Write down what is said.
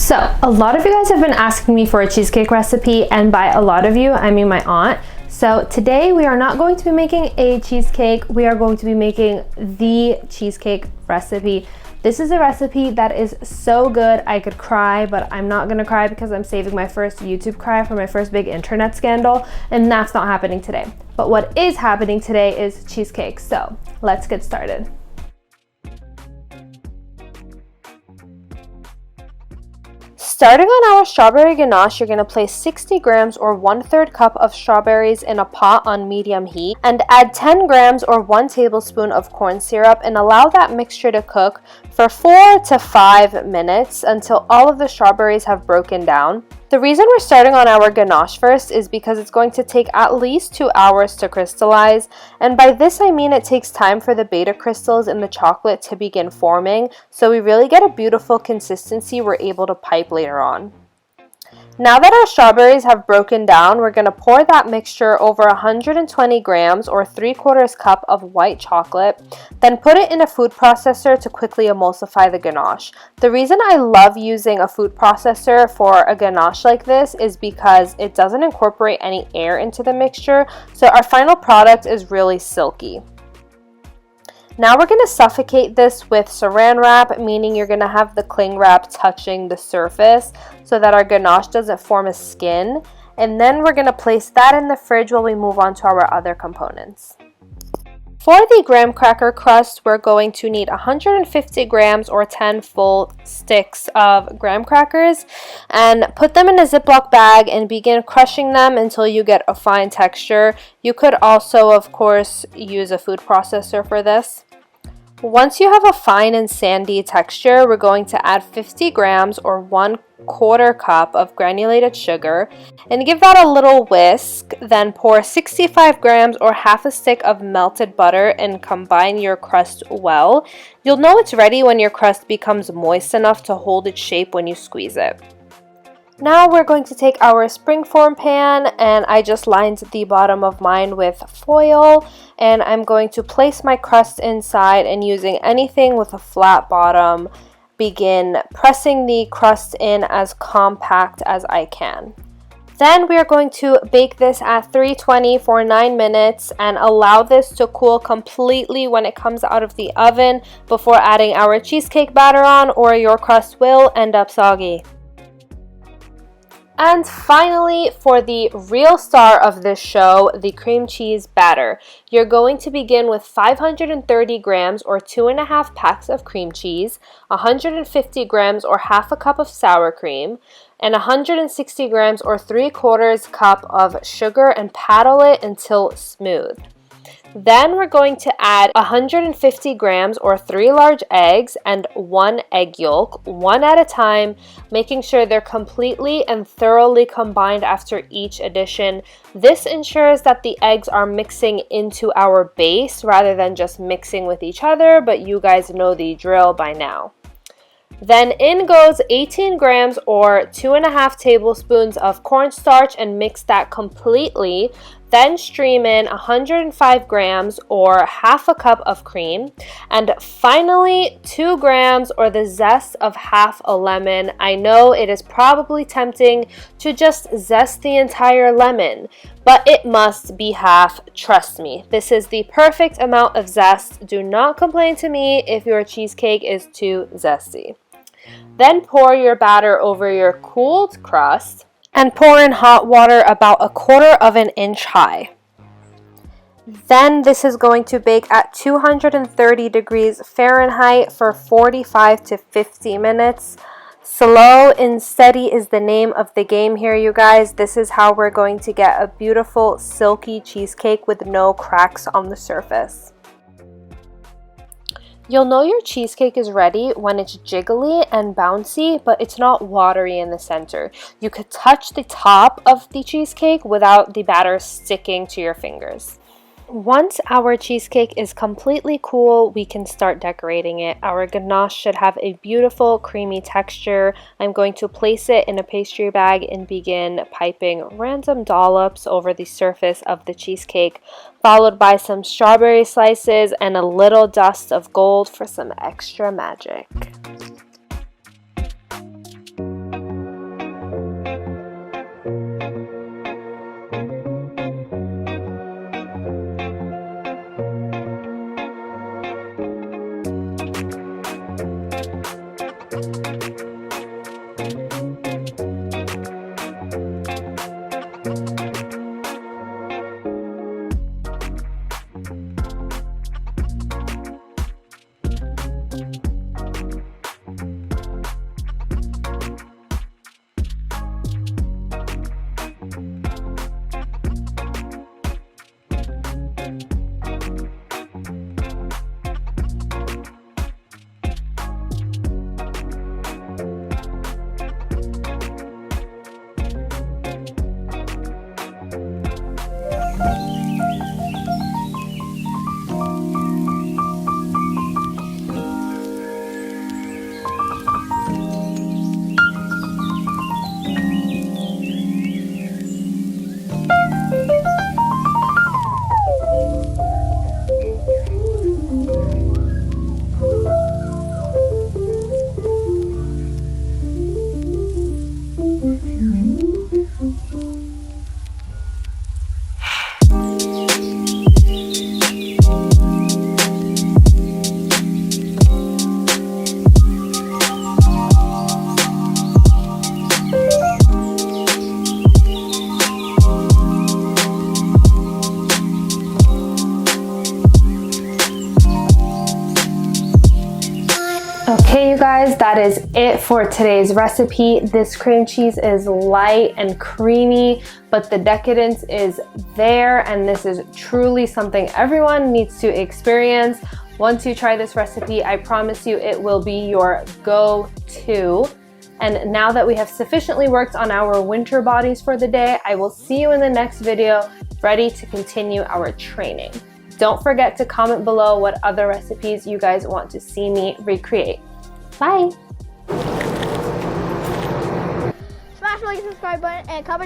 So, a lot of you guys have been asking me for a cheesecake recipe, and by a lot of you, I mean my aunt. So today we are not going to be making a cheesecake, we are going to be making the cheesecake recipe. This is a recipe that is so good I could cry, but I'm not gonna cry because I'm saving my first YouTube cry for my first big internet scandal, and that's not happening today. But what is happening today is cheesecake, so let's get started. Starting on our strawberry ganache, you're going to place 60 grams or 1/3 cup of strawberries in a pot on medium heat and add 10 grams or 1 tablespoon of corn syrup and allow that mixture to cook for 4 to 5 minutes until all of the strawberries have broken down. The reason we're starting on our ganache first is because it's going to take at least 2 hours to crystallize, and by this I mean it takes time for the beta crystals in the chocolate to begin forming, so we really get a beautiful consistency we're able to pipe later on. Now that our strawberries have broken down, we're going to pour that mixture over 120 grams or 3/4 cup of white chocolate, then put it in a food processor to quickly emulsify the ganache. The reason I love using a food processor for a ganache like this is because it doesn't incorporate any air into the mixture, so our final product is really silky. Now we're going to suffocate this with saran wrap, meaning you're going to have the cling wrap touching the surface so that our ganache doesn't form a skin. And then we're going to place that in the fridge while we move on to our other components. For the graham cracker crust, we're going to need 150 grams or 10 full sticks of graham crackers and put them in a Ziploc bag and begin crushing them until you get a fine texture. You could also, of course, use a food processor for this. Once you have a fine and sandy texture, we're going to add 50 grams or 1/4 cup of granulated sugar and give that a little whisk. Then pour 65 grams or half a stick of melted butter and combine your crust well. You'll know it's ready when your crust becomes moist enough to hold its shape when you squeeze it. Now we're going to take our springform pan, and I just lined the bottom of mine with foil, and I'm going to place my crust inside and using anything with a flat bottom, begin pressing the crust in as compact as I can. Then we are going to bake this at 320 for 9 minutes and allow this to cool completely when it comes out of the oven before adding our cheesecake batter on, or your crust will end up soggy. And finally, for the real star of this show, the cream cheese batter. You're going to begin with 530 grams or 2.5 packs of cream cheese, 150 grams or half a cup of sour cream, and 160 grams or 3/4 cup of sugar and paddle it until smooth. Then we're going to add 150 grams or 3 large eggs and 1 egg yolk, one at a time, making sure they're completely and thoroughly combined after each addition. This ensures that the eggs are mixing into our base rather than just mixing with each other, but you guys know the drill by now. Then in goes 18 grams or 2.5 tablespoons of cornstarch and mix that completely. Then stream in 105 grams or half a cup of cream. And finally, 2 grams or the zest of half a lemon. I know it is probably tempting to just zest the entire lemon, but it must be half, trust me. This is the perfect amount of zest. Do not complain to me if your cheesecake is too zesty. Then pour your batter over your cooled crust and pour in hot water about 1/4 inch high. Then this is going to bake at 230 degrees Fahrenheit for 45 to 50 minutes. Slow and steady is the name of the game here, you guys. This is how we're going to get a beautiful silky cheesecake with no cracks on the surface. You'll know your cheesecake is ready when it's jiggly and bouncy, but it's not watery in the center. You could touch the top of the cheesecake without the batter sticking to your fingers. Once our cheesecake is completely cool, we can start decorating it. Our ganache should have a beautiful creamy texture. I'm going to place it in a pastry bag and begin piping random dollops over the surface of the cheesecake, followed by some strawberry slices and a little dust of gold for some extra magic. Okay, you guys, that is it for today's recipe. This cream cheese is light and creamy, but the decadence is there, and this is truly something everyone needs to experience. Once you try this recipe, I promise you it will be your go-to. And now that we have sufficiently worked on our winter bodies for the day, I will see you in the next video, ready to continue our training. Don't forget to comment below what other recipes you guys want to see me recreate. Bye! Smash the like and subscribe button and comment down